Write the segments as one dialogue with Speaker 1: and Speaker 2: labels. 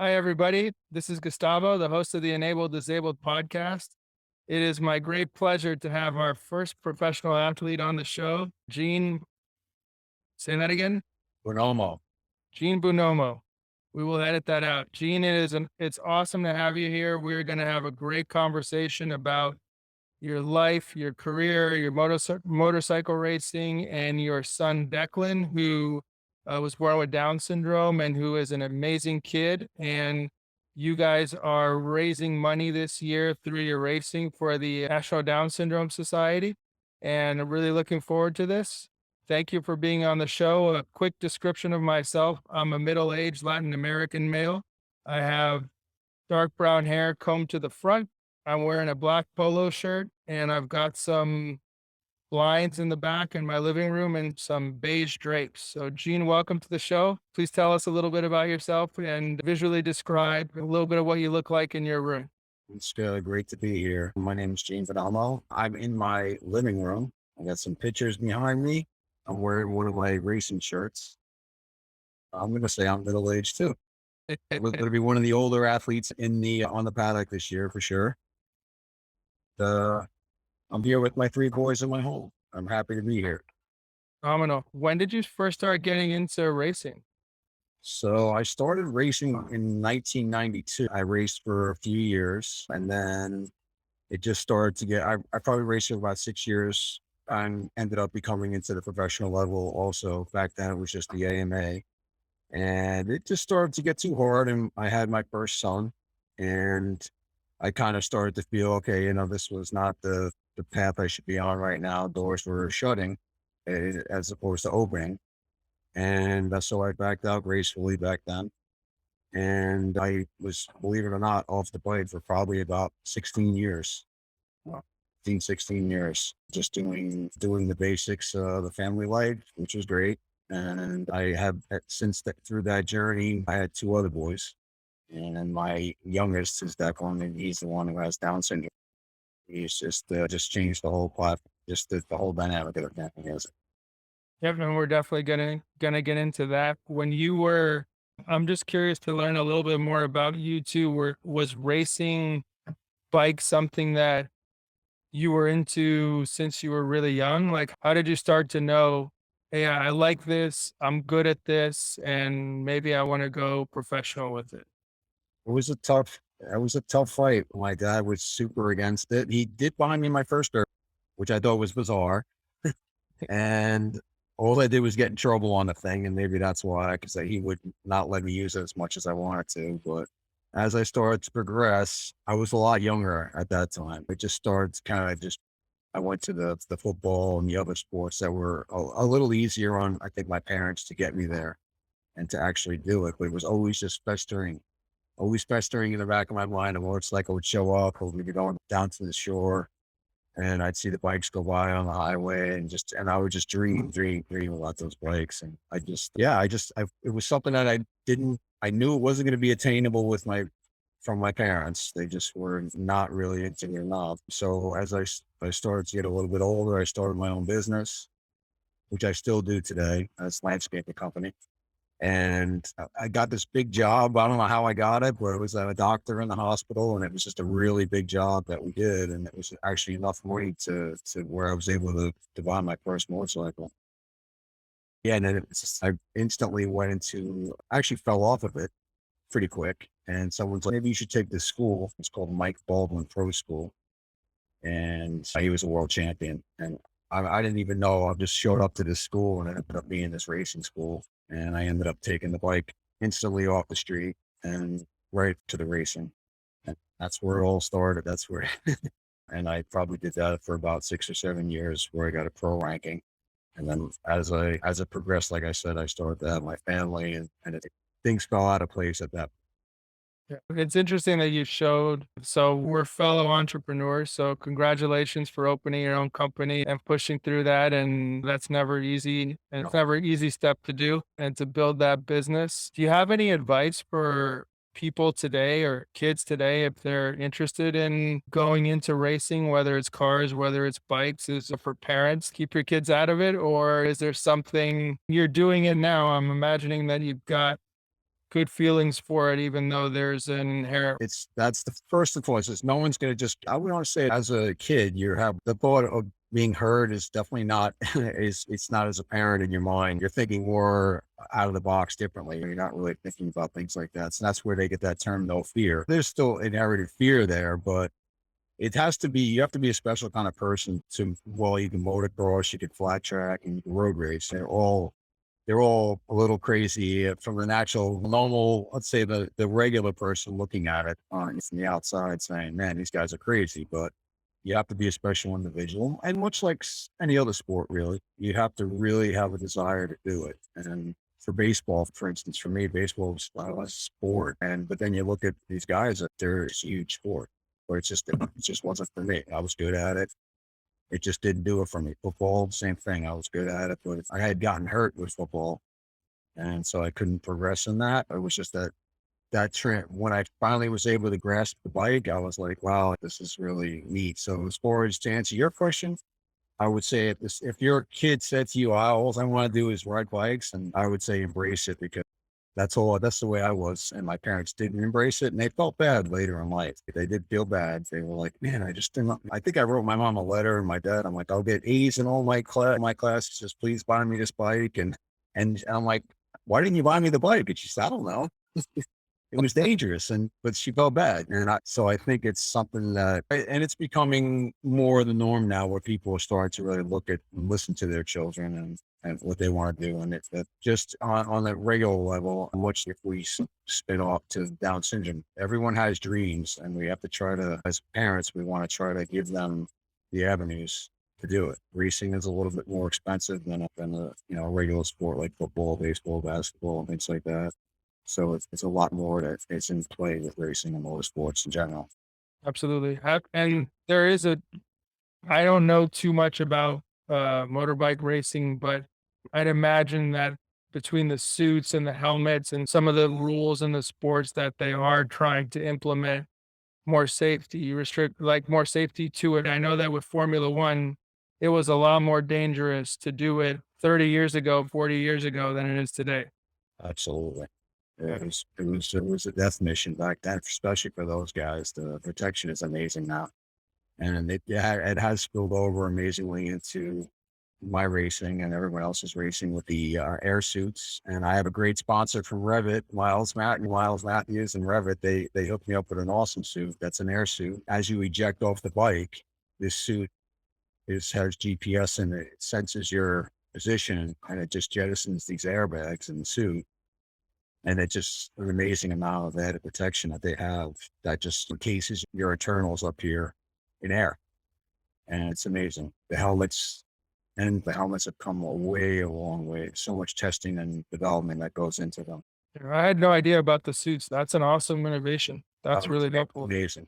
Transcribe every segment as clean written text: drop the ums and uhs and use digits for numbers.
Speaker 1: Hi, everybody. This is Gustavo, the host of the Enabled Disabled podcast. It is my great pleasure to have our first professional athlete on the show, Gene. Say that again.
Speaker 2: Buonomo.
Speaker 1: Gene Buonomo. We will edit that out. Gene, it's awesome to have you here. We're going to have a great conversation about your life, your career, your motorcycle racing, and your son Declan, who was born with Down syndrome and who is an amazing kid. And you guys are raising money this year through your racing for the National Down Syndrome Society. And I'm really looking forward to this. Thank you for being on the show. A quick description of myself. I'm a middle-aged Latin American male. I have dark brown hair combed to the front. I'm wearing a black polo shirt and I've got some blinds in the back in my living room and some beige drapes. So, Gene, welcome to the show. Please tell us a little bit about yourself and visually describe a little bit of what you look like in your room.
Speaker 2: It's great to be here. My name is Gene Buonomo. I'm in my living room. I got some pictures behind me. I'm wearing one of my racing shirts. I'm going to say I'm middle-aged too. I'm going to be one of the older athletes on the paddock this year for sure. I'm here with my three boys in my home. I'm happy to be here.
Speaker 1: Phenomenal. When did you first start getting into racing?
Speaker 2: So I started racing in 1992. I raced for a few years and then it just started to I probably raced for about 6 years and ended up becoming into the professional level also. Back then it was just the AMA and it just started to get too hard. And I had my first son and I kind of started to feel, okay, this was not the path I should be on right now. Doors were shutting as opposed to opening. And so I backed out gracefully back then. And I was, believe it or not, off the bike for probably about 16 years. Well, 16 years, just doing the basics, the family life, which was great. And I have through that journey, I had two other boys. And then my youngest is Declan, and he's the one who has Down syndrome. He's just changed the whole platform, just the whole dynamic of the family.
Speaker 1: Yep, and we're definitely gonna get into that. I'm just curious to learn a little bit more about you two. Was racing bike something that you were into since you were really young? Like, how did you start to know, hey, I like this, I'm good at this, and maybe I want to go professional with it?
Speaker 2: It was a tough fight. My dad was super against it. He did buy me my first dirt, which I thought was bizarre. And all I did was get in trouble on the thing. And maybe that's why, because he would not let me use it as much as I wanted to. But as I started to progress, I was a lot younger at that time. It just started to I went to the football and the other sports that were a little easier on, I think, my parents to get me there and to actually do it. But it was always festering in the back of my mind. A motorcycle would show up, or we'd be going down to the shore and I'd see the bikes go by on the highway and I would just dream about those bikes. And it was something that I knew it wasn't going to be attainable from my parents. They just were not really into it enough. So as I started to get a little bit older, I started my own business, which I still do today. It's a landscaping company. And I got this big job. I don't know how I got it, but it was a doctor in the hospital, and it was just a really big job that we did. And it was actually enough money to where I was able to buy my first motorcycle. Yeah, and then I instantly I actually fell off of it pretty quick. And someone's like, maybe you should take this school. It's called Mike Baldwin Pro School. And he was a world champion. And I didn't even know. I just showed up to this school and it ended up being this racing school. And I ended up taking the bike instantly off the street and right to the racing. And that's where it all started. That's where, and I probably did that for about 6 or 7 years where I got a pro ranking. And then as it progressed, like I said, I started to have my family and things fell out of place at that.
Speaker 1: Yeah. It's interesting that you showed. So we're fellow entrepreneurs. So congratulations for opening your own company and pushing through that. And that's never easy. And it's never an easy step to do and to build that business. Do you have any advice for people today or kids today if they're interested in going into racing, whether it's cars, whether it's bikes? Is it for parents, keep your kids out of it? Or is there something you're doing it now? I'm imagining that you've got good feelings for it, even though there's an inherent.
Speaker 2: That's the first and foremost. Is no one's going to just. I would want to say, as a kid, you have the thought of being heard is definitely not. Is it's not as a parent in your mind. You're thinking more out of the box differently. You're not really thinking about things like that. So that's where they get that term "no fear." There's still inherited fear there, but it has to be. You have to be a special kind of person to. Well, you can motocross, you can flat track, and you can road race. They're all a little crazy from the natural, normal, let's say the regular person looking at it from the outside saying, man, these guys are crazy. But you have to be a special individual. And much like any other sport, really, you have to really have a desire to do it. And for baseball, for instance, for me, baseball was a sport. But then you look at these guys, they're a huge sport. But it just wasn't for me. I was good at it. It just didn't do it for me. Football, same thing. I was good at it, but I had gotten hurt with football, and so I couldn't progress in that. It was just that trend. When I finally was able to grasp the bike, I was like, "Wow, this is really neat." So, as far as to answer your question, I would say if your kid said to you, all I want to do is ride bikes," and I would say embrace it because that's all. That's the way I was, and my parents didn't embrace it, and they felt bad later in life. They did feel bad. They were like, "Man, I just didn't." I think I wrote my mom a letter and my dad. I'm like, "I'll get A's in all my classes. Just please buy me this bike." And I'm like, "Why didn't you buy me the bike?" And she said, "I don't know." It was dangerous, but she felt bad, so I think it's something and it's becoming more the norm now, where people are starting to really look at and listen to their children and what they want to do, and it's just on a regular level. Much if we spin off to Down syndrome, everyone has dreams, and we have to try to, as parents, we want to try to give them the avenues to do it. Racing is a little bit more expensive than a a regular sport like football, baseball, basketball, and things like that. So it's a lot more that is in play with racing and motorsports in general.
Speaker 1: Absolutely. And there is a, I don't know too much about motorbike racing, but I'd imagine that between the suits and the helmets and some of the rules in the sports that they are trying to implement more safety, restrict like more safety to it. I know that with Formula One, it was a lot more dangerous to do it 30 years ago, 40 years ago than it is today.
Speaker 2: Absolutely. Yeah, it was a death mission back then, especially for those guys. The protection is amazing now, and it has spilled over amazingly into my racing and everyone else's racing with the air suits. And I have a great sponsor from Revit, Miles Matthews and Revit. They hooked me up with an awesome suit. That's an air suit. As you eject off the bike, this suit has GPS and it senses your position, and it just jettisons these airbags in the suit. And it's just an amazing amount of added protection that they have that just encases your internals up here in air. And it's amazing. The helmets have come a long way. So much testing and development that goes into them.
Speaker 1: I had no idea about the suits. That's an awesome innovation. That's
Speaker 2: Oh,
Speaker 1: really helpful.
Speaker 2: amazing.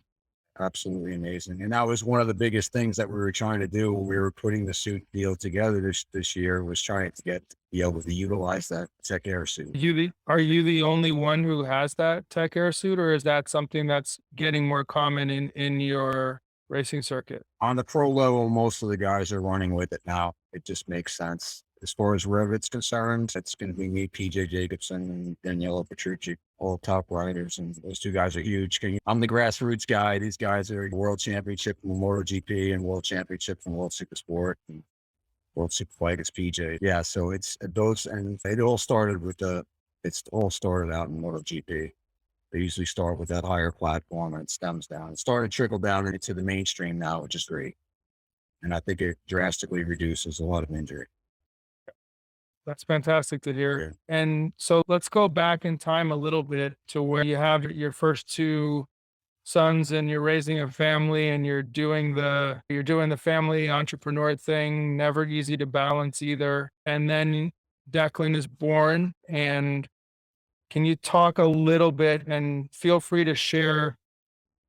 Speaker 2: Absolutely amazing. And that was one of the biggest things that we were trying to do when we were putting the suit deal together this year, was trying to be able to utilize that tech air suit.
Speaker 1: Are you the only one who has that tech air suit, or is that something that's getting more common in your racing circuit?
Speaker 2: On the pro level, most of the guys are running with it now. It just makes sense. As far as Revit's concerned, it's going to be me, PJ Jacobson, and Daniela Petrucci, all top riders. And those two guys are huge. I'm the grassroots guy. These guys are world championship from MotoGP and world championship from World Super Sport and World Super Fight is PJ. Yeah, so it's those, and it's all started out in MotoGP. They usually start with that higher platform and it stems down. It's starting to trickle down into the mainstream now, which is great. And I think it drastically reduces a lot of injury.
Speaker 1: That's fantastic to hear.
Speaker 2: Yeah.
Speaker 1: And so let's go back in time a little bit to where you have your first two sons and you're raising a family and you're doing the family entrepreneur thing, never easy to balance either. And then Declan is born. And can you talk a little bit, and feel free to share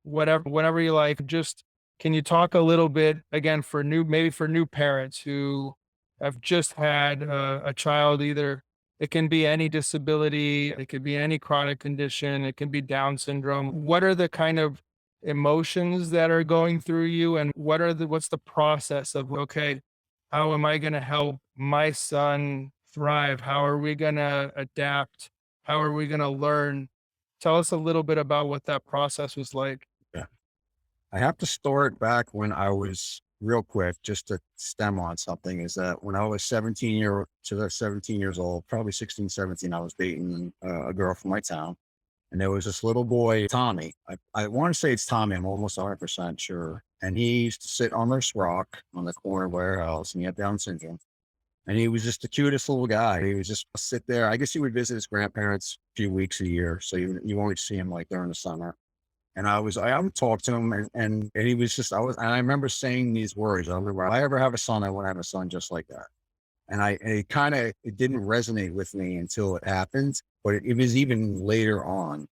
Speaker 1: whatever you like. Just, can you talk a little bit again for maybe for new parents who have just had a child? Either it can be any disability, it could be any chronic condition, it can be Down syndrome. What are the kind of emotions that are going through you, and what's the process of, okay, how am I going to help my son thrive? How are we going to adapt How are we going to learn? Tell us a little bit about what that process was like.
Speaker 2: Yeah. I have to start back when I was real quick, just to stem on something is that when I was 17 years old, probably 16, 17, I was dating a girl from my town. And there was this little boy, Tommy. I want to say it's Tommy. I'm almost 100% sure. And he used to sit on this rock on the corner of our house, and he had Down syndrome. And he was just the cutest little guy. He was just sit there. I guess he would visit his grandparents a few weeks a year. So you only see him like during the summer. And I would talk to him, and he was just, and I remember saying these words. I remember, if I ever have a son, I want to have a son just like that. And it didn't resonate with me until it happened, but it was even later on.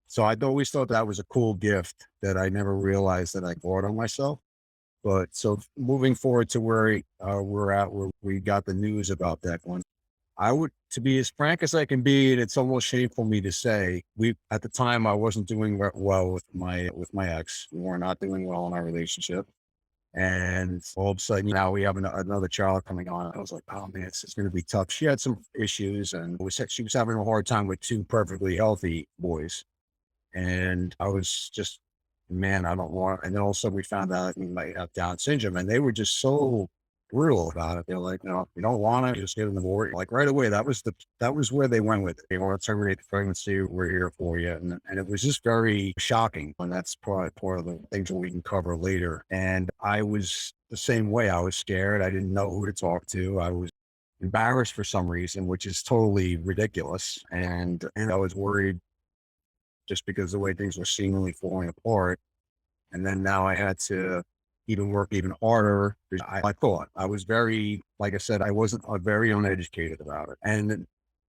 Speaker 2: So I'd always thought that was a cool gift that I never realized that I brought on myself. But so moving forward to where we're at, where we got the news about that one, I would, to be as frank as I can be, and it's almost shameful me to say, at the time I wasn't doing well with my ex. We were not doing well in our relationship, and all of a sudden now we have another child coming on. I was like, oh man, it's going to be tough. She had some issues, and she was having a hard time with two perfectly healthy boys. And I was just, man, I don't want. And then all of a sudden we found out we might have Down syndrome, and they were just so brutal about it. They're like, no, you don't want it, just get an abort. Like right away, that was where they went with it. They want to terminate the pregnancy. We're here for you, and it was just very shocking. And that's probably part of the things that we can cover later. And I was the same way. I was scared. I didn't know who to talk to. I was embarrassed for some reason, which is totally ridiculous. And I was worried just because the way things were seemingly falling apart. And then now I had to even work even harder. I thought I was very, like I said, I wasn't very uneducated about it. And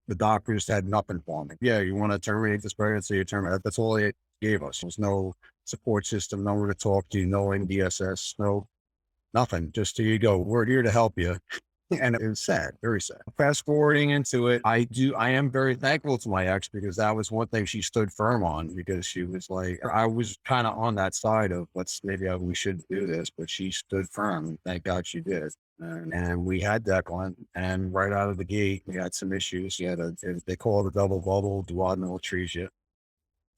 Speaker 2: the doctors had nothing for me. Yeah, you want to terminate this pregnancy, you terminate. That's all they gave us. There was no support system, nowhere to talk to, no NDSS, no nothing. Just here you go. We're here to help you. And it was sad, very sad. Fast forwarding into it, I am very thankful to my ex because that was one thing she stood firm on because she was like, I was kind of on that side of we should do this, but she stood firm. Thank God she did. And we had Declan, and right out of the gate, we had some issues. They call it a double bubble, duodenal atresia.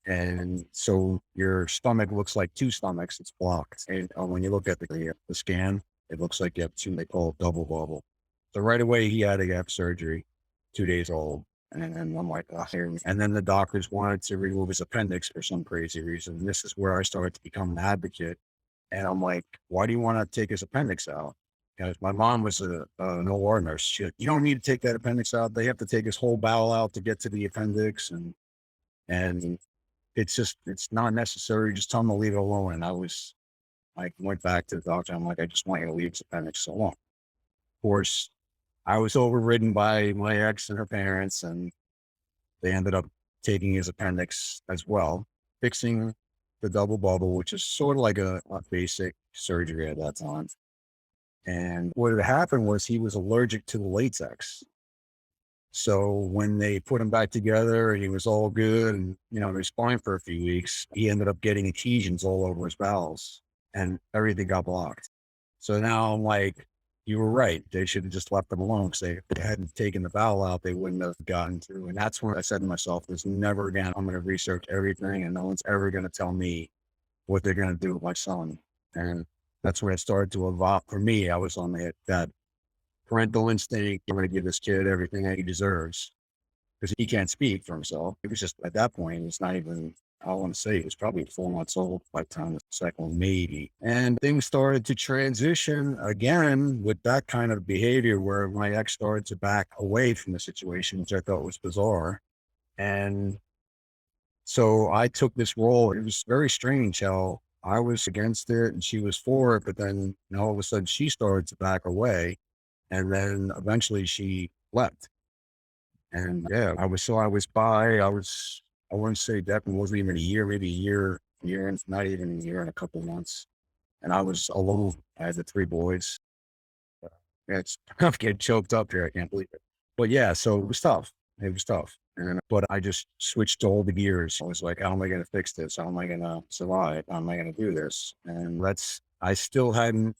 Speaker 2: And so your stomach looks like two stomachs. It's blocked. And when you look at the scan, it looks like you have two, they call it double bubble. So right away, he had to have surgery, 2 days old. And I'm like, oh, here. And then the doctors wanted to remove his appendix for some crazy reason. And this is where I started to become an advocate. And I'm like, why do you want to take his appendix out? Because my mom was an OR nurse. She said, you don't need to take that appendix out. They have to take his whole bowel out to get to the appendix. And it's not necessary. Just tell them to leave it alone. And I went back to the doctor. I'm like, I just want you to leave his appendix alone. Of course, I was overridden by my ex and her parents, and they ended up taking his appendix as well, fixing the double bubble, which is sort of like a basic surgery at that time. And what had happened was he was allergic to the latex. So when they put him back together and he was all good and, he was fine for a few weeks, he ended up getting adhesions all over his bowels and everything got blocked. So now I'm like, you were right. They should have just left them alone because if they hadn't taken the bowel out, they wouldn't have gotten through. And that's when I said to myself, there's never again, I'm going to research everything and no one's ever going to tell me what they're going to do with my son. And that's where it started to evolve. For me, I was on that parental instinct. I'm going to give this kid everything that he deserves because he can't speak for himself. It was just at that point, it's not even, I want to say he was probably 4 months old by the time the second one, maybe. And things started to transition again with that kind of behavior where my ex started to back away from the situation, which I thought was bizarre. And so I took this role. It was very strange how I was against it and she was for it. But then all of a sudden she started to back away. And then eventually she left. And yeah, I wouldn't say Declan wasn't even a year, maybe and not even a year and a couple months. And I was alone. I had the three boys. It's I'm getting choked up here. I can't believe it. But yeah, so it was tough. It was tough. But I just switched all the gears. I was like, how am I going to fix this? How am I going to survive? How am I going to do this? And I still hadn't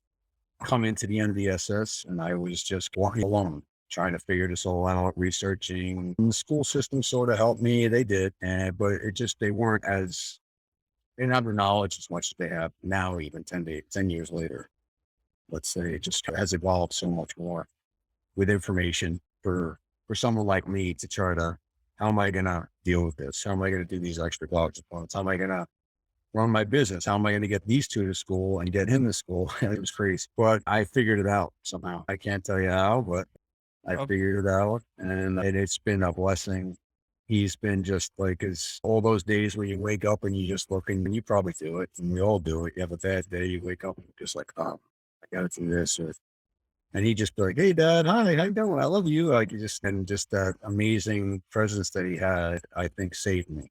Speaker 2: come into the NDSS and I was just walking alone. trying to figure this all out, researching. And the school system sort of helped me. They did, and but it just they weren't as they didn't have the knowledge as much as they have now, even 10 years later. Let's say it just has evolved so much more with information for someone like me to try to how am I gonna deal with this? How am I gonna do these extra college appointments? How am I gonna run my business? How am I gonna get these two to school and get him to school? It was crazy. But I figured it out somehow. I can't tell you how, but I
Speaker 1: Oh,
Speaker 2: figured it out and it's been a blessing. He's been just like as all those days where you wake up and you just look and you probably do it and we all do it. You have a bad day, you wake up and you're just like, oh, I gotta do this or and he just be like, "Hey, Dad, hi, how you doing? I love you." Like, just that amazing presence that he had, I think saved me.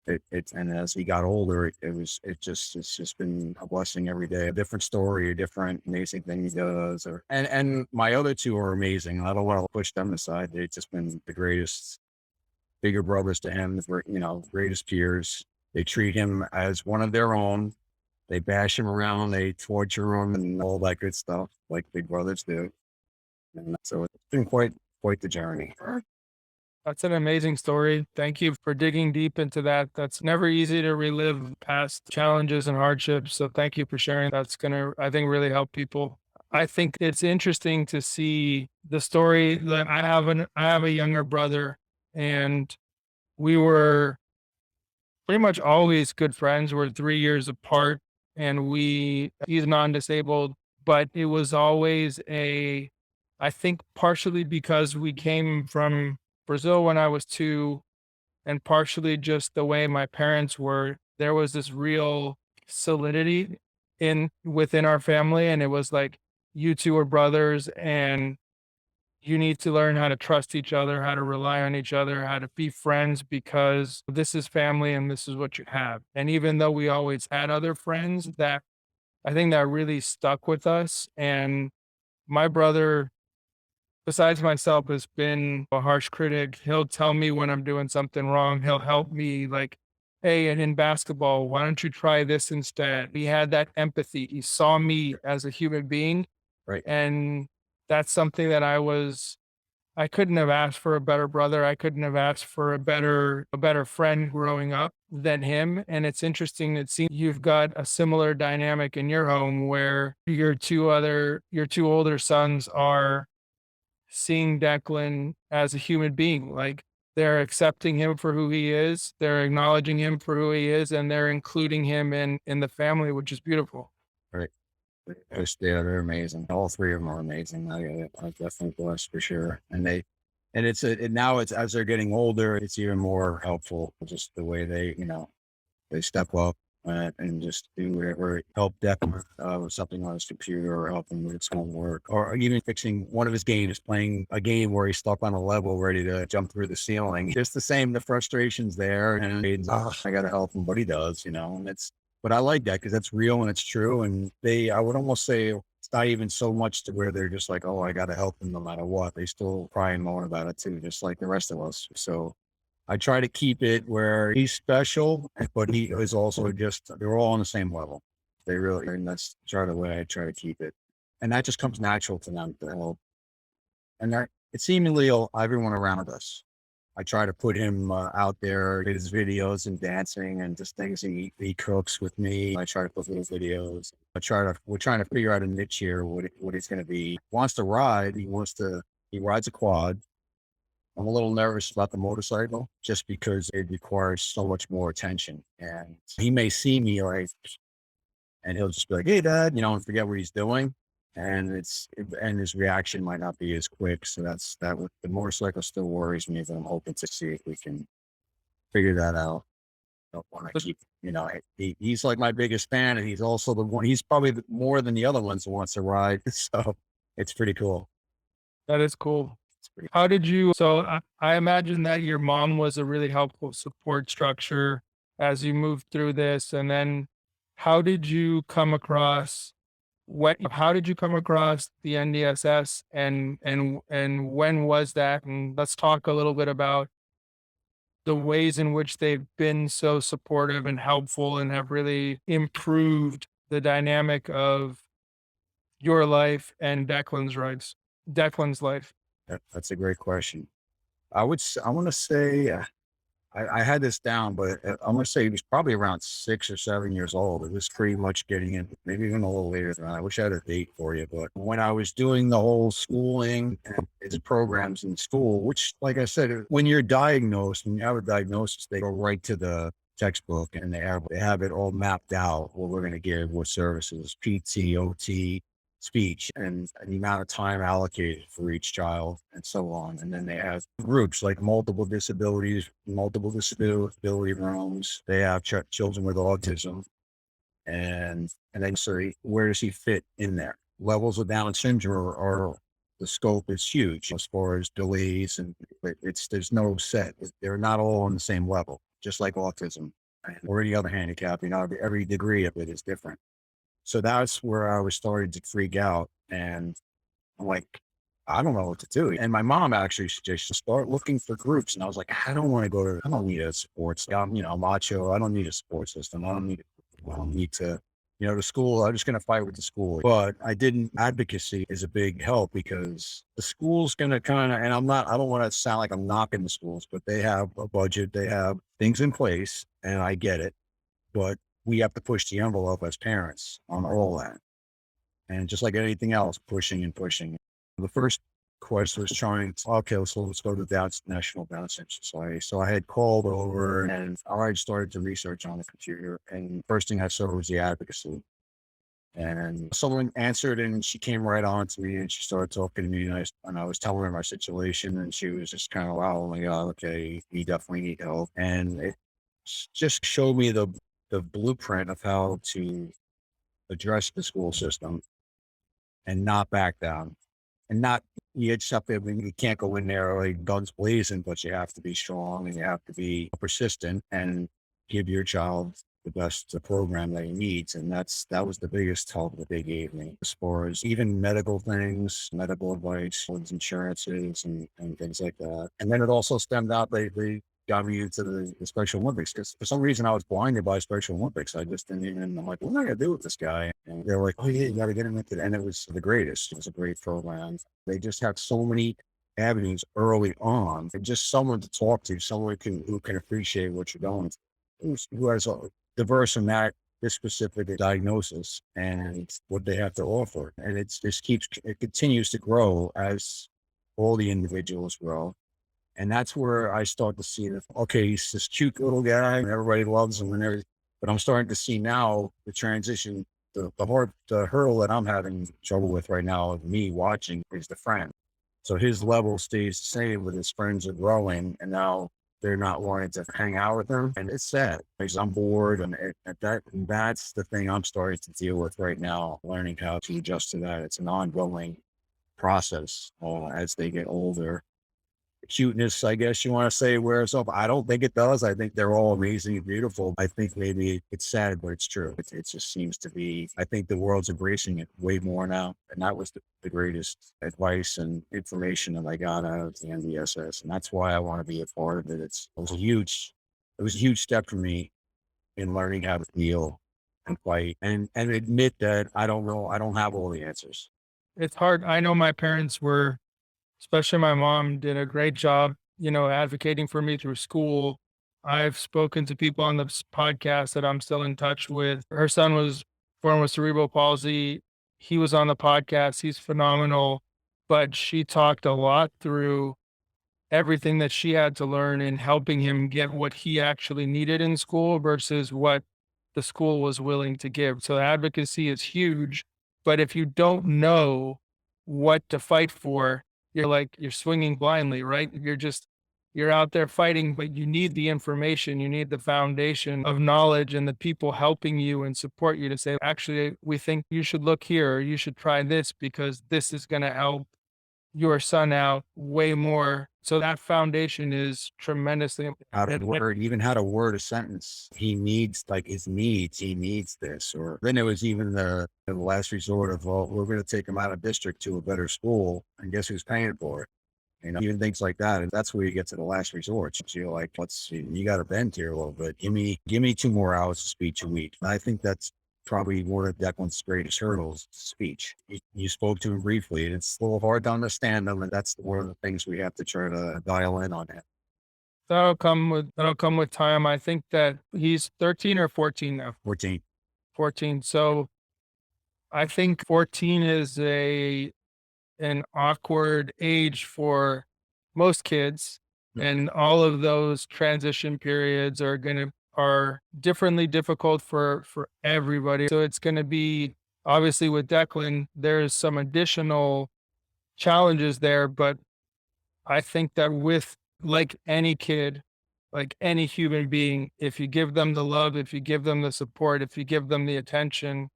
Speaker 2: And as he got older, it's just been a blessing every day. A different story, a different amazing thing he does. And my other two are amazing. I don't want to push them aside. They've just been the greatest, bigger brothers to him, greatest peers. They treat him as one of their own. They bash him around, they torture him and all that good stuff like big brothers do. And so it's been quite the journey.
Speaker 1: that's an amazing story. Thank you for digging deep into that. That's never easy to relive past challenges and hardships. So thank you for sharing. That's going to, I think, really help people. I think it's interesting to see the story that I have a younger brother, and we were pretty much always good friends. We're 3 years apart, and he's non-disabled, but it was always I think partially because we came from Brazil when I was 2, and partially just the way my parents were, there was this real solidity within our family, and it was like, you 2 are brothers, and you need to learn how to trust each other, how to rely on each other, how to be friends because this is family and this is what you have. And even though we always had other friends, that I think that really stuck with us. And my brother, besides myself, has been a harsh critic. He'll tell me when I'm doing something wrong. He'll help me like, hey, and in basketball, why don't you try this instead? He had that empathy. He saw me as a human being.
Speaker 2: Right.
Speaker 1: And that's something that I couldn't have asked for a better brother. I couldn't have asked for a better friend growing up than him. And it's interesting. It seems you've got a similar dynamic in your home where your 2 older sons are seeing Declan as a human being. Like they're accepting him for who he is, they're acknowledging him for who he is, and they're including him in the family, which is beautiful.
Speaker 2: Right. They're amazing. All three of them are amazing. I definitely blessed for sure. And now it's as they're getting older, it's even more helpful. Just the way they step up and just do whatever, help Declan with something on his computer or help him with his homework or even fixing one of his games, playing a game where he's stuck on a level ready to jump through the ceiling. Just the same, the frustration's there and I got to help him, but he does, and but I like that because that's real and it's true. And I would almost say it's not even so much to where they're just like, oh, I got to help them no matter what. They still cry and moan about it too, just like the rest of us. So I try to keep it where he's special, but he is also they're all on the same level. They really, and that's try the way I try to keep it. And that just comes natural to them to help. And it's seemingly everyone around us. I try to put him out there, his videos and dancing and just things he cooks with me. I try to put little videos. We're trying to figure out a niche here, what he's going to be. Wants to ride. He rides a quad. I'm a little nervous about the motorcycle just because it requires so much more attention. And he may see me and he'll just be like, "Hey, Dad," and forget what he's doing. And his reaction might not be as quick. So with the motorcycle still worries me, but I'm hoping to see if we can figure that out. I don't want to
Speaker 1: But
Speaker 2: keep, he's like my biggest fan and he's also the one, he's probably more than the other ones who wants to ride. So it's pretty cool.
Speaker 1: that is cool.
Speaker 2: It's pretty
Speaker 1: How did you so I imagine that your mom was a really helpful support structure as you moved through this, and then how did you come across how did you come across the NDSS and when was that? And let's talk a little bit about the ways in which they've been so supportive and helpful and have really improved the dynamic of your life and Declan's life.
Speaker 2: That's a great question. I want to say I had this down, but I'm gonna say he was probably around 6 or 7 years old. It was pretty much getting in, maybe even a little later than that. I wish I had a date for you, but when I was doing the whole schooling and his programs in school, which, like I said, when you're diagnosed, when you have a diagnosis, they go right to the textbook and they have it all mapped out. What we're going to give, what services, PT, OT, speech, and the amount of time allocated for each child and so on. And then they have groups like multiple disability rooms. They have children with autism, and then say, where does he fit in there? Levels of Down syndrome are the scope is huge as far as delays, and it's there's no set. They're not all on the same level, just like autism or any other handicap. Every degree of it is different. So that's where I was starting to freak out. And I'm like, I don't know what to do. And my mom actually suggested start looking for groups. And I was like, I don't need a sports. I'm macho. I don't need a sports system. I don't need to, the school. I'm just going to fight with the school. But I didn't. Advocacy is a big help because the school's going to kind of, and I don't want to sound like I'm knocking the schools, but they have a budget, they have things in place, and I get it. But we have to push the envelope as parents on all that. And just like anything else, pushing and pushing. The first quest was trying, okay, so let's go to the National Down Syndrome Society. So I had called over and I started to research on the computer. And first thing I saw was the advocacy. And someone answered and she came right on to me and she started talking to me. And I was telling her my situation. And she was just kind of, wow, oh my God, okay, we definitely need help. And it just showed me the blueprint of how to address the school system and not back down. And not you just have to, I mean, you can't go in there like guns blazing, but you have to be strong and you have to be persistent and give your child the best program that he needs. And that was the biggest help that they gave me as far as even medical things, medical advice, with insurances and things like that. And then it also stemmed out, they got me into the Special Olympics because for some reason I was blinded by Special Olympics. I just didn't even, I'm like, what am I going to do with this guy? And they're like, oh yeah, you got to get him into it. And it was the greatest. It was a great program. They just have so many avenues early on and just someone to talk to, someone who can appreciate what you're going through, who has a diverse in this specific diagnosis and what they have to offer. And it continues to grow as all the individuals grow. And that's where I start to see that, okay, he's this cute little guy and everybody loves him and everything. But I'm starting to see now the transition, the hurdle that I'm having trouble with right now of me watching is the friend. So his level stays the same, but his friends are growing and now they're not wanting to hang out with him. And it's sad because I'm bored. And that's the thing I'm starting to deal with right now, learning how to adjust to that. It's an ongoing process as they get older. Cuteness, I guess you want to say, wears off. I don't think it does. I think they're all amazing, beautiful. I think maybe it's sad, but it's true. It just seems to be, I think the world's embracing it way more now. And that was the greatest advice and information that I got out of the NDSS. And that's why I want to be a part of it. It was a huge step for me in learning how to deal and fight and admit that I don't know, I don't have all the answers.
Speaker 1: It's hard. I know my parents were, especially my mom, did a great job, advocating for me through school. I've spoken to people on this podcast that I'm still in touch with. Her son was born with cerebral palsy. He was on the podcast. He's phenomenal. But she talked a lot through everything that she had to learn in helping him get what he actually needed in school versus what the school was willing to give. So advocacy is huge, but if you don't know what to fight for, you're swinging blindly, right? You're out there fighting, but you need the information, you need the foundation of knowledge and the people helping you and support you to say, actually, we think you should look here or you should try this because this is going to help your son out way more. So that foundation is tremendously
Speaker 2: How to
Speaker 1: important.
Speaker 2: word, even how to word a sentence. He needs like his needs. He needs this, or then it was even the last resort of, well, we're going to take him out of district to a better school, and guess who's paying for it? Even things like that. And that's where you get to the last resort. So you're like, you got to bend here a little bit. Give me 2 more hours of speech a week. And I think that's probably one of Declan's greatest hurdles, speech. You spoke to him briefly, and it's a little hard to understand them, and that's one of the things we have to try to dial in on that.
Speaker 1: That'll come with time. I think that he's 13 or 14 now.
Speaker 2: 14.
Speaker 1: 14. So I think 14 is a an awkward age for most kids,
Speaker 2: Yep.
Speaker 1: and all of those transition periods are differently difficult for everybody. So it's gonna be obviously with Declan, there's some additional challenges there, but I think that with like any kid, like any human being, if you give them the love, if you give them the support, if you give them the attention,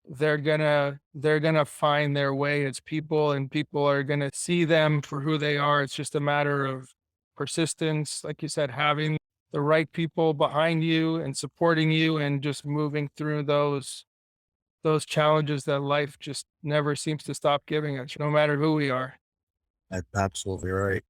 Speaker 1: they're gonna find their way as people, and people are gonna see them for who they are. It's just a matter of persistence, like you said, having the right people behind you and supporting you and just moving through those challenges that life just never seems to stop giving us, no matter who we are.
Speaker 2: That's absolutely right.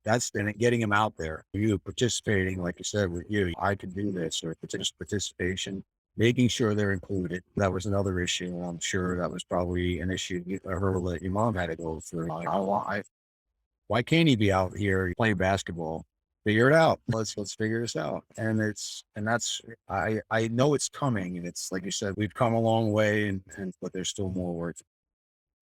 Speaker 2: That's and getting him out there. You participating, like you said, with you, I can do this, or just participation, making sure they're included. That was another issue. I'm sure that was probably an issue, a hurdle that your mom had to go through. Like, why can't he be out here playing basketball? Figure it out. Let's figure this out. And that's I know it's coming, and it's like you said, we've come a long way, and but there's still more work.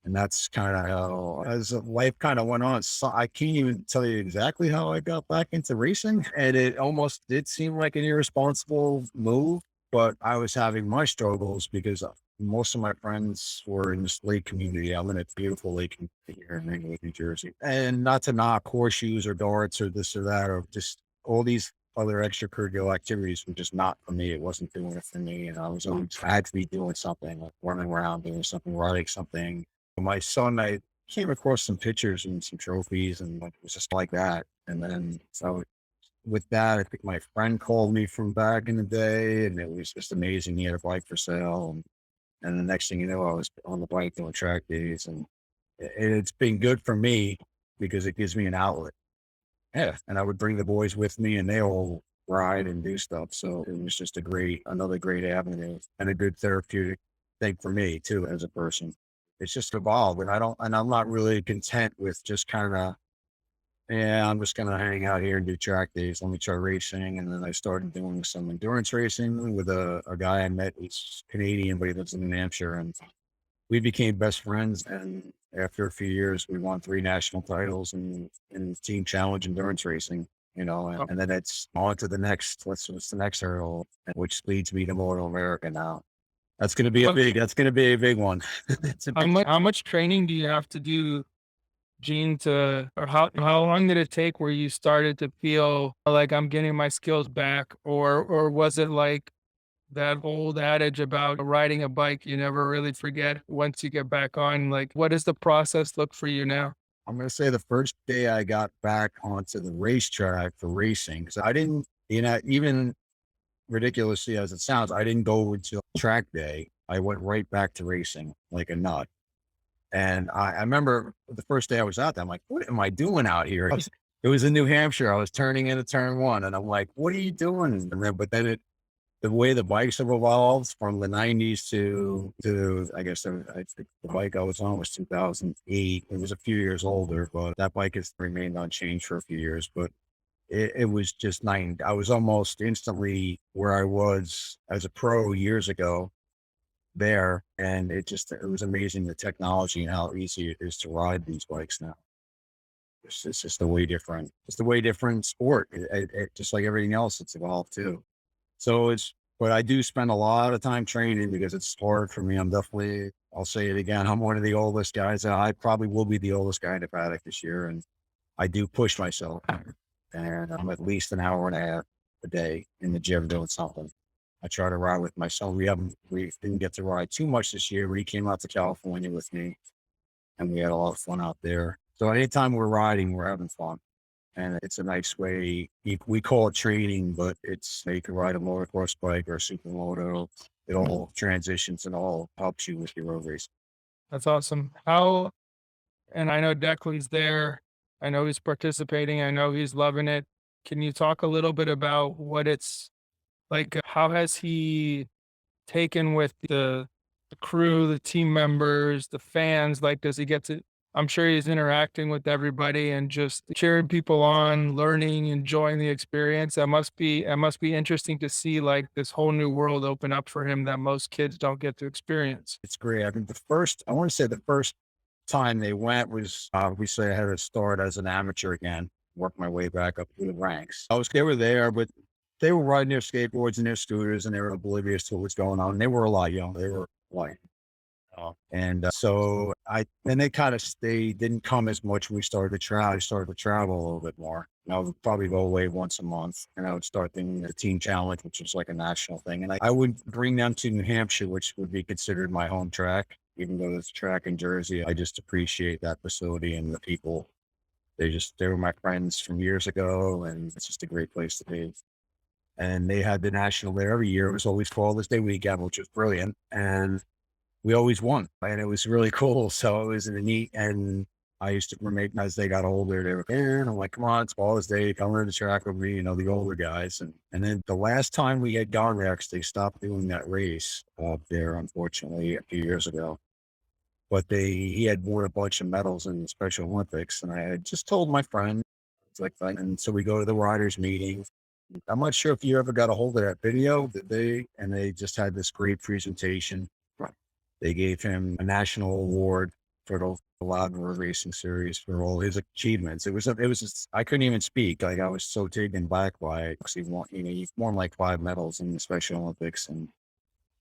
Speaker 2: And that's kind of how, as life kind of went on, so I can't even tell you exactly how I got back into racing. And it almost did seem like an irresponsible move, but I was having my struggles because most of my friends were in this lake community. I'm in a beautiful lake community here in England, New Jersey. And not to knock horseshoes or darts or this or that, or just all these other extracurricular activities were just not for me. It wasn't doing it for me. And I had to be doing something, like running around, doing something, riding something. My son, I came across some pictures and some trophies, and like, it was just like that. And then so with that, I think my friend called me from back in the day, and it was just amazing. He had a bike for sale, and the next thing you know, I was on the bike doing track days, and it's been good for me because it gives me an outlet. Yeah, and I would bring the boys with me, and they all ride and do stuff. So it was just another great avenue, and a good therapeutic thing for me too as a person. It's just evolved, and I'm not really content with just kind of, yeah, I'm just gonna hang out here and do track days. Let me try racing, and then I started doing some endurance racing with a guy I met. He's Canadian, but he lives in New Hampshire, and we became best friends. And after a few years, we won 3 national titles in team challenge endurance racing.
Speaker 1: Oh,
Speaker 2: And then it's on to the next. What's the next hurdle, which leads me to Moto America now.
Speaker 1: well,
Speaker 2: That's gonna be a big one. It's a big.
Speaker 1: how much training do you have to do, Gene, or how long did it take where you started to feel like I'm getting my skills back, or was it like that old adage about riding a bike, you never really forget once you get back on? Like, what does the process look for you now?
Speaker 2: I'm gonna say the first day I got back onto the racetrack for racing, because I didn't, even ridiculously as it sounds, I didn't go until track day. I went right back to racing like a nut. And I remember the first day I was out there, I'm like, what am I doing out here? It was in New Hampshire. I was turning into turn one, and I'm like, what are you doing? But then the way the bikes have evolved from the 90s to I guess I think the bike I was on was 2008. It was a few years older, but that bike has remained unchanged for a few years. But it was just I was almost instantly where I was as a pro years ago there. And it was amazing, the technology and how easy it is to ride these bikes now. It's just a way different, sport. Just like everything else, it's evolved too. So but I do spend a lot of time training because it's hard for me. I'll say it again, I'm one of the oldest guys. I probably will be the oldest guy in the paddock this year. And I do push myself, and I'm at least an hour and a half a day in the gym doing something. I try to ride with my son. We didn't get to ride too much this year, but he came out to California with me, and we had a lot of fun out there. So anytime we're riding, we're having fun. And it's a nice way. We call it training, but you can ride a motocross bike or a supermoto. It all transitions and all helps you with your road race.
Speaker 1: That's awesome. And I know Declan's there. I know he's participating. I know he's loving it. Can you talk a little bit about what it's like? How has he taken with the crew, the team members, the fans? Like, does he get to I'm sure he's interacting with everybody and just cheering people on, learning, enjoying the experience. That must be interesting to see like this whole new world open up for him that most kids don't get to experience.
Speaker 2: It's great. I mean, I want to say the first time they went was, obviously I had to start as an amateur again, work my way back up through the ranks. They were there, but they were riding their skateboards and their scooters and they were oblivious to what was going on. They were a lot young. They were like, and so then they didn't come as much when we started to travel. I started to travel a little bit more. And I would probably go away once a month and I would start the team challenge, which was like a national thing. And I would bring them to New Hampshire, which would be considered my home track, even though it's a track in Jersey. I just appreciate that facility and the people. They were my friends from years ago and it's just a great place to be. And they had the national there every year. It was always Father's Day weekend, which was brilliant. And we always won, and it was really cool. So it was a neat, and I used to roommate as they got older. They were there, and I'm like, "Come on, it's Father's Day. Come learn the track with me." The older guys, and then the last time we had gone there, 'cause they stopped doing that race up there, unfortunately, a few years ago. But he had won a bunch of medals in the Special Olympics, and I had just told my friend, it's like, and so we go to the riders meeting. I'm not sure if you ever got a hold of that video that they just had this great presentation. They gave him a national award for the Loudon Racing Series for all his achievements. I couldn't even speak. Like I was so taken back by it because he won like 5 medals in the Special Olympics and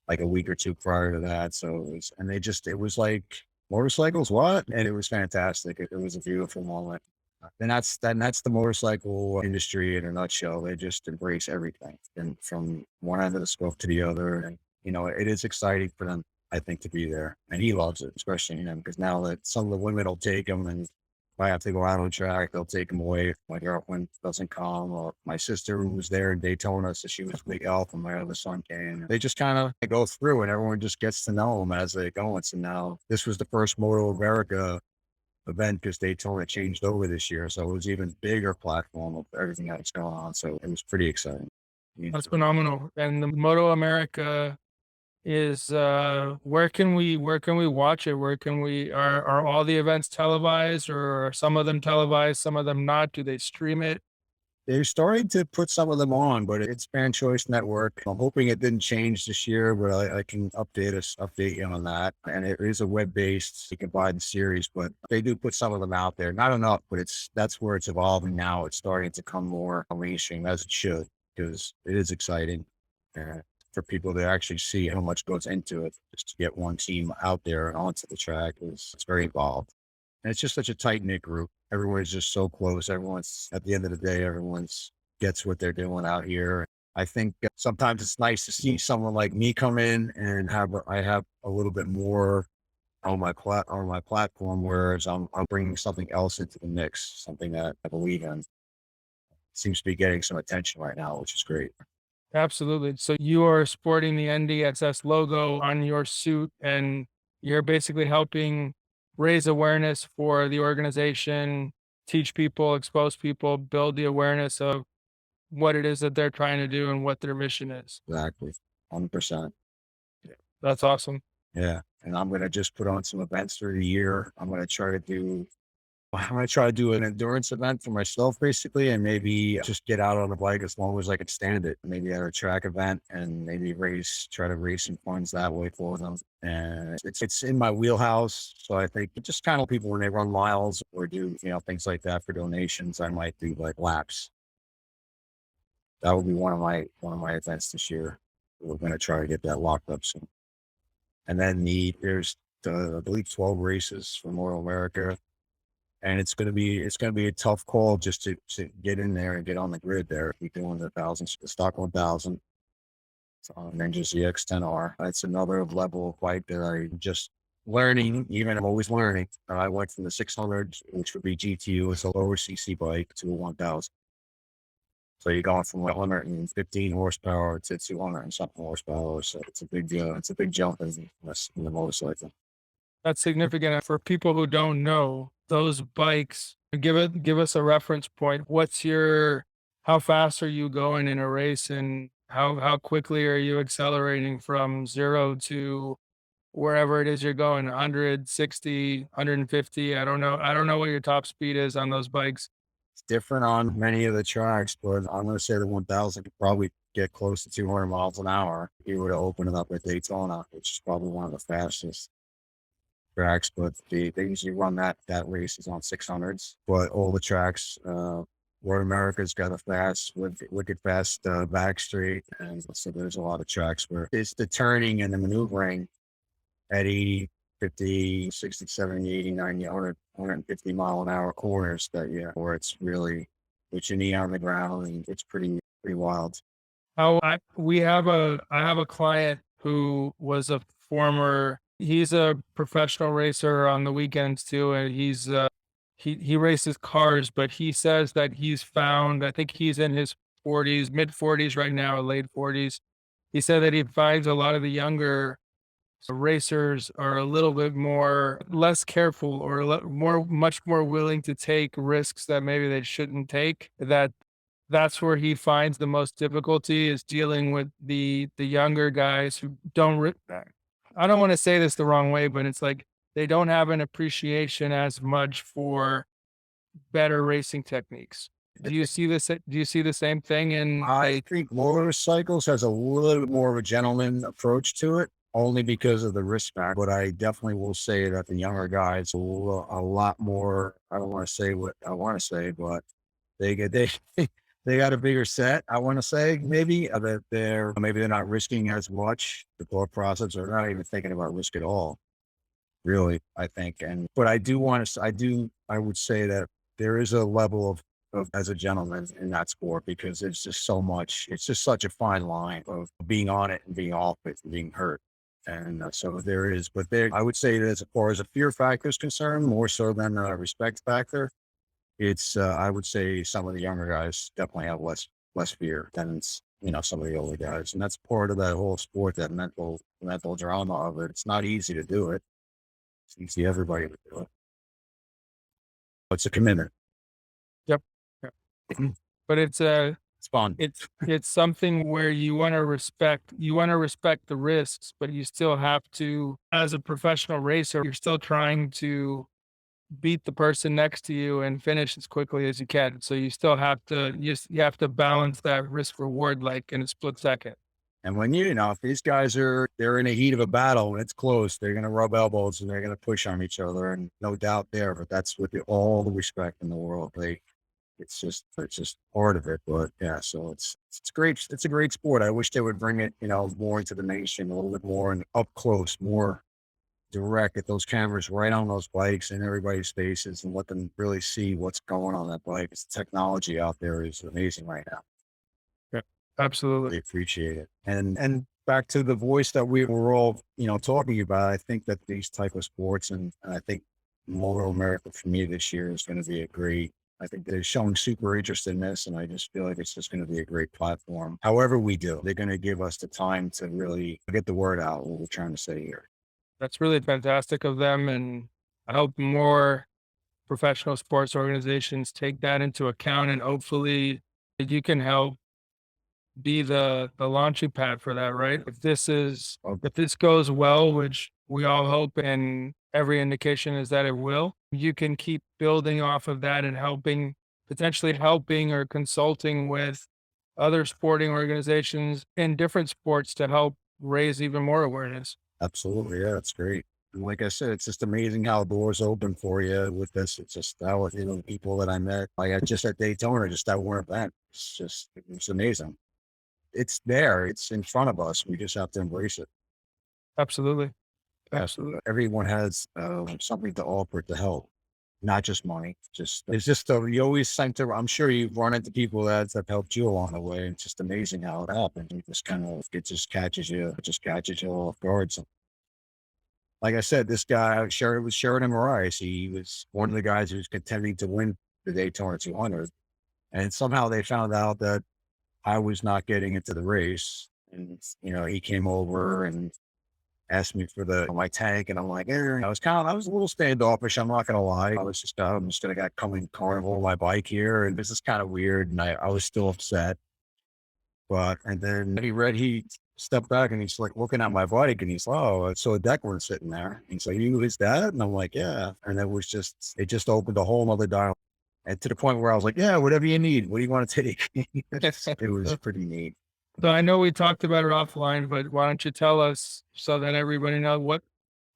Speaker 2: like a week or two prior to that. So it was like motorcycles, what? And it was fantastic. It was a beautiful moment. And that's the motorcycle industry in a nutshell. They just embrace everything, and from one end of the scope to the other. And it is exciting for them, I think, to be there. And he loves it, especially because now that some of the women will take him, and if I have to go out on the track, they'll take him away if my girlfriend doesn't come, or my sister who was there in Daytona, so she was a big help, and my other son came. They just kind of go through, and everyone just gets to know them as they go. And so now this was the first Moto America event because Daytona changed over this year, so it was even bigger platform of everything that's going on. So it was pretty exciting. Yeah.
Speaker 1: That's phenomenal. And the Moto America is where can we watch it? Where can we are all the events televised, or are some of them televised, some of them not? Do they stream it?
Speaker 2: They're starting to put some of them on, but it's Fan Choice Network. I'm hoping it didn't change this year, but I can update you on that. And it is a web-based, you can buy the series, but they do put some of them out there. Not enough, but that's where it's evolving now. It's starting to come more mainstream, as it should, because it is exciting for people to actually see how much goes into it. Just to get one team out there and onto the track it's very involved. And it's just such a tight knit group. Everyone's just so close. Everyone's at the end of the day, everyone's gets what they're doing out here. I think sometimes it's nice to see someone like me come in and I have a little bit more on my platform, whereas I'm bringing something else into the mix, something that I believe in. Seems to be getting some attention right now, which is great.
Speaker 1: Absolutely. So you are sporting the NDSS logo on your suit, and you're basically helping raise awareness for the organization, teach people, expose people, build the awareness of what it is that they're trying to do and what their mission is.
Speaker 2: Exactly. 100%.
Speaker 1: That's awesome.
Speaker 2: Yeah. And I'm going to just put on some events through the year. I'm going to try to do an endurance event for myself, basically, and maybe just get out on the bike as long as I can stand it. Maybe at a track event and maybe try to raise some funds that way for them. And it's in my wheelhouse. So I think just kind of people when they run miles or do, things like that for donations, I might do like laps. That will be one of my events this year. We're going to try to get that locked up soon. And then there's I believe 12 races for Moto America. And it's gonna be a tough call just to get in there and get on the grid there. We're doing the stock 1000, and then just the X10R. That's another level of bike that I'm just learning. Even I'm always learning. I went from the 600, which would be GTU, it's a lower CC bike, to a 1000. So you're going from 115 horsepower to 200 and something horsepower. So it's a big jump in the motorcycle.
Speaker 1: That's significant. For people who don't know, those bikes, give us a reference point. How fast are you going in a race, and How quickly are you accelerating from 0 to wherever it is you're going, 160, 150? I don't know what your top speed is on those bikes.
Speaker 2: It's different on many of the tracks, but I'm going to say the 1000 could probably get close to 200 miles an hour if you were to open it up at Daytona, which is probably one of the fastest tracks. But they usually run that race is on 600s. But all the tracks, Road America's got a fast, wicked fast back straight, and so there's a lot of tracks where it's the turning and the maneuvering at 80, 50, 60, 70, 80, 90, 100, 150 mile an hour corners that, yeah, where it's really with your knee on the ground and it's pretty wild.
Speaker 1: I have a client who was a former he's a professional racer on the weekends too, and he races cars, but he says that he's found, I think he's in his 40s, mid 40s right now, or late 40s. He said that he finds a lot of the younger racers are a little bit more less careful or much more willing to take risks that maybe they shouldn't take. That's where he finds the most difficulty is dealing with the younger guys who don't I don't want to say this the wrong way, but it's like they don't have an appreciation as much for better racing techniques. Do you see the same thing in
Speaker 2: I
Speaker 1: like
Speaker 2: think motorcycles has a little bit more of a gentleman approach to it, only because of the risk factor. But I definitely will say that the younger guys are a lot more. I don't want to say what I want to say, but they they got a bigger set. I want to say maybe that they're not risking as much. The thought process, or not even thinking about risk at all. Really, I think. And but I do want to. I would say that there is a level of as a gentleman in that sport because it's just so much. It's just such a fine line of being on it and being off it and being hurt. And so there is, but there, I would say that as far as a fear factor is concerned, more so than a respect factor, it's, I would say some of the younger guys definitely have less fear than some of the older guys, and that's part of that whole sport, that mental drama of it. It's not easy to do it. It's easy everybody to do it. It's a commitment.
Speaker 1: yep. Yep. But
Speaker 2: It's fun.
Speaker 1: it's something where you want to respect the risks, but you still have to, as a professional racer, you're still trying to beat the person next to you and finish as quickly as you can. So you still have to you have to balance that risk reward like in a split second.
Speaker 2: And when if these guys they're in the heat of a battle and it's close, they're going to rub elbows and they're going to push on each other, and no doubt there. But that's with all the respect in the world. It's just part of it. But yeah, so it's great. It's a great sport. I wish they would bring it, more into the nation, a little bit more and up close, more direct, at those cameras right on those bikes in everybody's faces and let them really see what's going on that bike. The technology out there is amazing right now.
Speaker 1: Yeah, absolutely.
Speaker 2: They appreciate it. And back to the voice that we were all, talking about. I think that these type of sports, and I think Motor America for me this year is going to be a great. I think they're showing super interest in this, and I just feel like it's just going to be a great platform. However we do, they're going to give us the time to really get the word out what we're trying to say here.
Speaker 1: That's really fantastic of them, and I hope more professional sports organizations take that into account, and hopefully you can help be the launching pad for that, right? If this goes well, which we all hope and every indication is that it will, you can keep building off of that and potentially helping or consulting with other sporting organizations in different sports to help raise even more awareness.
Speaker 2: Absolutely. Yeah, it's great. And like I said, it's just amazing how doors open for you with this. It's just how, the people that I met, like I just at Daytona, just that one event. It's amazing. It's there. It's in front of us. We just have to embrace it.
Speaker 1: Absolutely.
Speaker 2: Yeah.
Speaker 1: Absolutely.
Speaker 2: Everyone has something to offer to help, not just money. You always center. I'm sure you've run into people that have helped you along the way. It's just amazing how it happens. It just catches you off guard. Like I said, this guy, was Sheridan Moraes. He was one of the guys who was contending to win the Daytona 200. And somehow they found out that I was not getting into the race. And, he came over and asked me for my tank. And I'm like, I was a little standoffish. I'm not going to lie. I'm just going to get coming carnival on my bike here. And this is kind of weird. And I was still upset. But and then he stepped back and he's like looking at my bike and he's like, oh, I saw Declan sitting there. He's like, you his dad? And I'm like, yeah. And it just opened a whole other dialogue. And to the point where I was like, yeah, whatever you need. What do you want to take? It was pretty neat.
Speaker 1: So I know we talked about it offline, but why don't you tell us so that everybody knows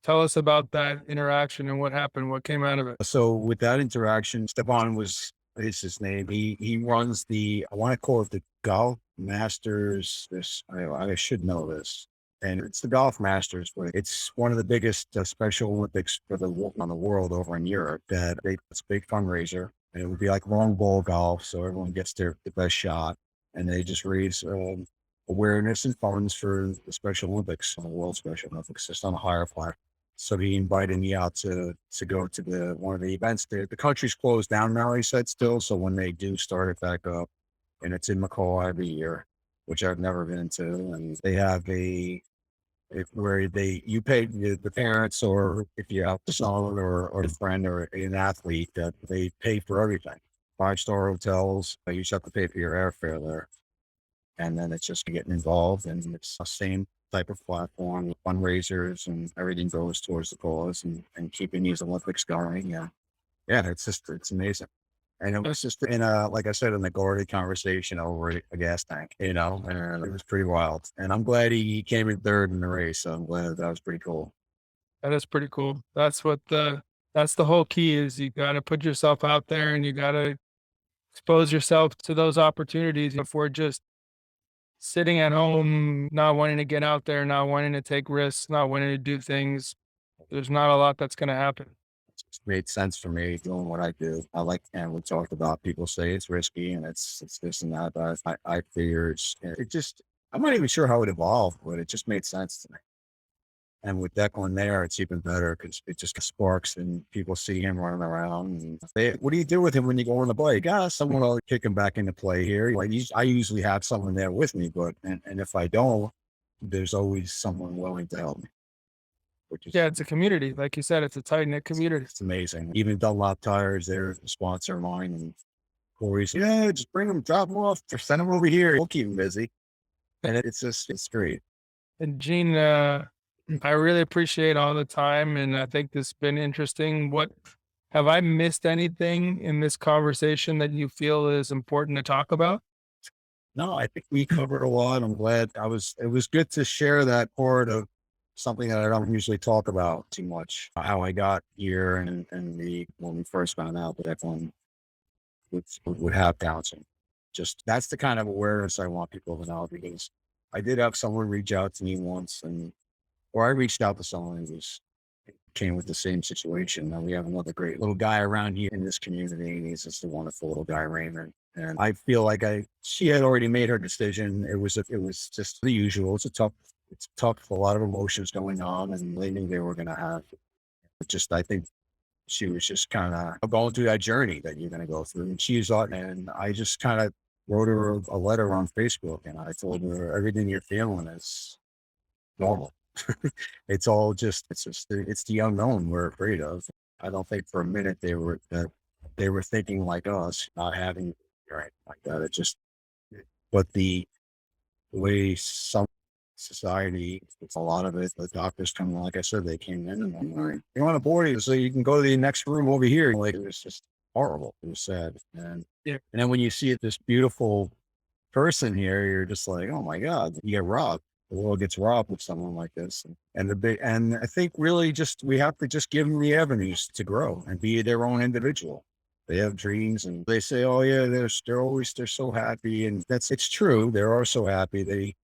Speaker 1: tell us about that interaction and what happened, what came out of it.
Speaker 2: So with that interaction, Stepan is his name. He runs I want to call it the Golf Masters. I should know this. And it's the Golf Masters, but it's one of the biggest Special Olympics on the world over in Europe. It's a big fundraiser, and it would be like long ball golf, so everyone gets the best shot, and they just raise awareness and funds for the Special Olympics, the World Special Olympics, just on a higher platform. So he invited me out to go to one of the events. The country's closed down now, he said, still. So when they do start it back up, and it's in McCall every year, which I've never been to, and they have where you pay the parents, or if you have a son or a friend or an athlete, that they pay for everything. 5-star hotels, you just have to pay for your airfare there. And then it's just getting involved, and it's the same type of platform, fundraisers, and everything goes towards the cause and keeping these Olympics going. Yeah. Yeah. It's amazing. And it was just like I said, in the guarded conversation over a gas tank, and it was pretty wild. And I'm glad he came in third in the race. So I'm glad that was pretty cool.
Speaker 1: That is pretty cool. That's the whole key is you got to put yourself out there and you got to expose yourself to those opportunities. If we're just sitting at home, not wanting to get out there, not wanting to take risks, not wanting to do things, there's not a lot that's going to happen.
Speaker 2: It made sense for me doing what I do. And we talked about people say it's risky and it's this and that, but I figure I'm not even sure how it evolved, but it just made sense to me. And with Declan there, it's even better because it just sparks and people see him running around. And what do you do with him when you go on the bike? Someone will kick him back into play here. Like I usually have someone there with me, and if I don't, there's always someone willing to help me, which is
Speaker 1: Yeah, it's a community. Like you said, it's a tight knit community.
Speaker 2: it's amazing. Even Dunlop Tires, they're a sponsor of mine, and Corey's, yeah, just bring them, drop them off, or send them over here. We'll keep them busy, and it's great.
Speaker 1: And Gene, I really appreciate all the time, and I think this has been interesting. What have I missed anything in this conversation that you feel is important to talk about?
Speaker 2: No, I think we covered a lot. I'm glad it was good to share that part of something that I don't usually talk about too much. How I got here and when we first found out that everyone would have Down syndrome. Just that's the kind of awareness I want people to know, because I did have someone reach out to me once, or I reached out to someone who came with the same situation. And we have another great little guy around here in this community, and he's just a wonderful little guy, Raymond. And I feel like she had already made her decision. It was just the usual. It's tough, a lot of emotions going on, and they knew they were going to have. I think she was just kind of going through that journey that you're going to go through. And and I just kind of wrote her a letter on Facebook, and I told her everything you're feeling is normal. It's the unknown we're afraid of. I don't think for a minute they were thinking like us, not having right like that. But the way some society, it's a lot of it. The doctors come, like I said, they came in and I'm like, you want a board, so you can go to the next room over here. Like, it was just horrible. It was sad.
Speaker 1: Yeah.
Speaker 2: And then when you see this beautiful person here, you're just like, oh my God, you get robbed. The world gets robbed with someone like this. And I think really we have to just give them the avenues to grow and be their own individual. They have dreams, and they say, oh yeah, they're so happy. And it's true. They are so happy.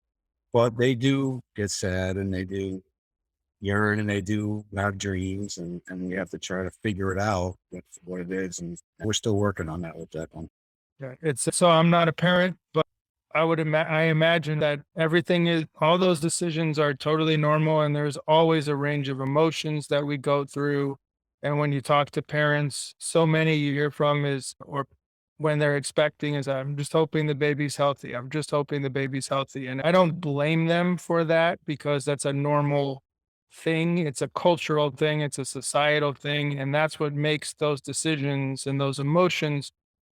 Speaker 2: But they do get sad, and they do yearn, and they do have dreams, and we have to try to figure it out, what it is. And we're still working on that with that one.
Speaker 1: Yeah, so I'm not a parent, but I imagine that all those decisions are totally normal, and there's always a range of emotions that we go through. And when you talk to parents, so many you hear from or when they're expecting is, I'm just hoping the baby's healthy. I'm just hoping the baby's healthy. And I don't blame them for that, because that's a normal thing. It's a cultural thing. It's a societal thing. And that's what makes those decisions and those emotions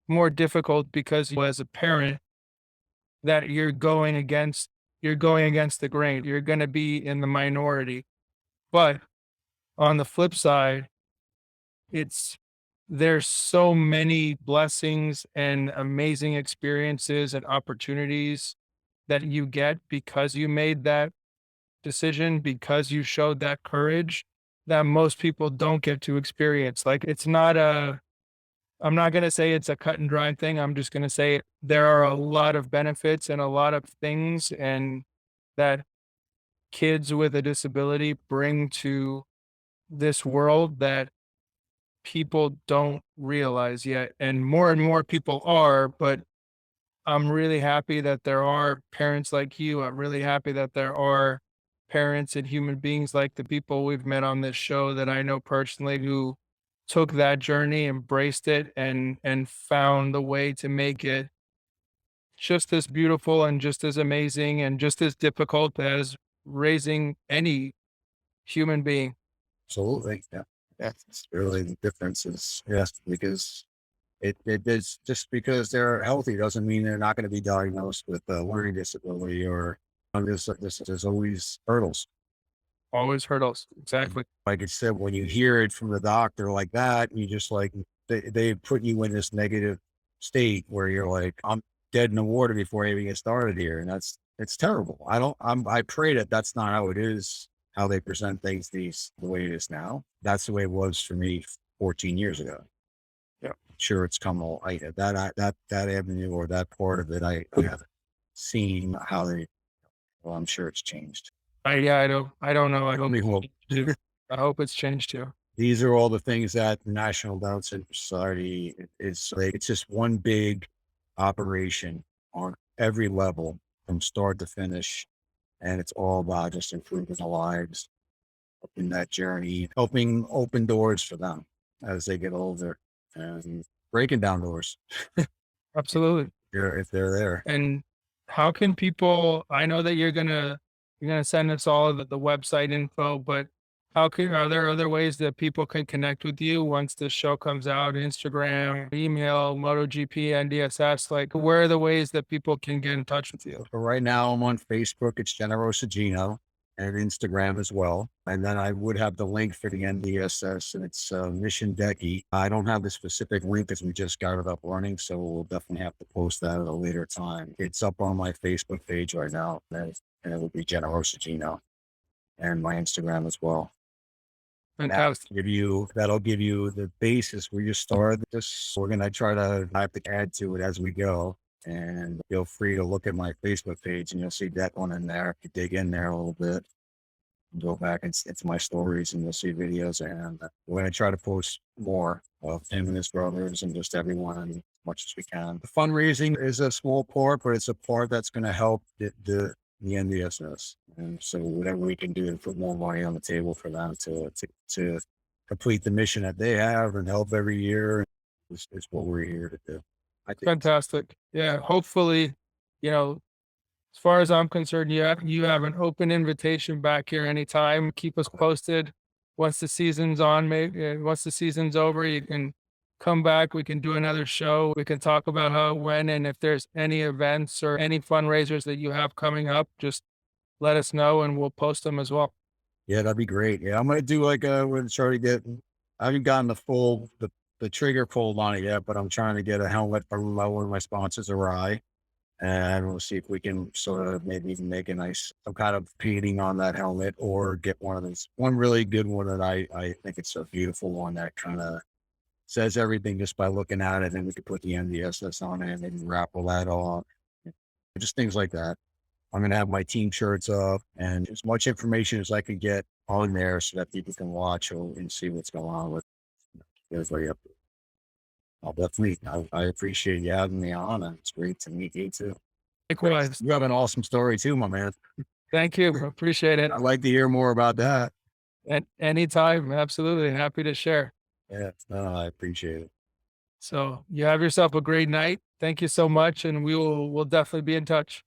Speaker 1: more difficult, because as a parent, that you're going against the grain. You're going to be in the minority. But on the flip side, it's there's so many blessings and amazing experiences and opportunities that you get because you made that decision, because you showed that courage that most people don't get to experience. Like it's not a I'm not going to say it's a cut and dry thing. I'm just going to say there are a lot of benefits and a lot of things and that kids with a disability bring to this world that people don't realize yet. And more people are, but I'm really happy that there are parents like you. I'm really happy that there are parents and human beings like the people we've met on this show that I know personally who took that journey, embraced it, and found the way to make it just as beautiful and just as amazing and just as difficult as raising any human being.
Speaker 2: Absolutely. Yeah. That's really the difference is, yes, because it is just because they're healthy doesn't mean they're not going to be diagnosed with a learning disability or there's always hurdles.
Speaker 1: Always hurdles.
Speaker 2: And
Speaker 1: Exactly.
Speaker 2: like I said, when you hear it from the doctor like that, you just like they put you in this negative state where you're like, I'm dead in the water before I even get started here. And that's it's terrible. I pray that that's not how it is, how they present things the way it is now. That's the way it was for me 14 years ago.
Speaker 1: Yeah.
Speaker 2: Sure, it's come all that avenue or that part of it. I haven't seen how they. Well, I'm sure it's changed.
Speaker 1: I don't know. I
Speaker 2: I
Speaker 1: hope
Speaker 2: mean, well,
Speaker 1: I hope it's changed too.
Speaker 2: these are all the things that the National Down Syndrome Society is like. It's just one big operation on every level from start to finish, and it's all about just improving the lives in that journey, helping open doors for them as they get older, and breaking down doors
Speaker 1: Absolutely.
Speaker 2: if they're there.
Speaker 1: And how can people I know that you're gonna send us all of the website info, but how can are there other ways that people can connect with you once this show comes out? Instagram, email, MotoGP, NDSS, like where are the ways that people can get in touch with you?
Speaker 2: So right now I'm on Facebook. It's Generosa Gino and Instagram as well. And then I would have the link for the NDSS and it's Mission Decky. I don't have the specific link because we just got it up running. So we'll definitely have to post that at a later time. It's up on my Facebook page right now. And it will be Generosa Gino and my Instagram as well. And
Speaker 1: Fantastic.
Speaker 2: that'll give you the basis where you start. This we're gonna try to I have to add to it as we go. And feel free to look at my Facebook page and you'll see that one in there. If you dig in there a little bit, go back and it's my stories and you'll see videos. And we're gonna try to post more of him and his brothers and just everyone as much as we can. The fundraising is a small part, but it's a part that's gonna help the NDSS. And so whatever we can do to put more money on the table for them to complete the mission that they have and help every year is what we're here to do. I think
Speaker 1: Fantastic. Yeah, hopefully, you know, as far as I'm concerned, you have an open invitation back here anytime. Keep us posted. Once the season's on, maybe once the season's over, you can come back. We can do another show. We can talk about how, when, and if there's any events or any fundraisers that you have coming up, just let us know and we'll post them as well.
Speaker 2: yeah, that'd be great. Yeah, I'm gonna do like we're gonna try to get. I haven't gotten the trigger pulled on it yet, but I'm trying to get a helmet from one of my sponsors, Arai, and we'll see if we can sort of maybe even make a nice some kind of painting on that helmet or get one of those one really good one that I think it's a beautiful one that kind of says everything just by looking at it, and we could put the NDSS on it and maybe raffle that off, just things like that. I'm going to have my team shirts up and as much information as I can get on there so that people can watch and see what's going on with everybody up. I'll definitely, I appreciate you having me on and it's great to meet you too.
Speaker 1: Likewise.
Speaker 2: You have an awesome story too, my man.
Speaker 1: Thank you. Appreciate it.
Speaker 2: I'd like to hear more about that.
Speaker 1: At any time. Absolutely. Happy to share.
Speaker 2: Yeah, no, I appreciate it.
Speaker 1: So you have yourself a great night. Thank you so much. And we'll definitely be in touch.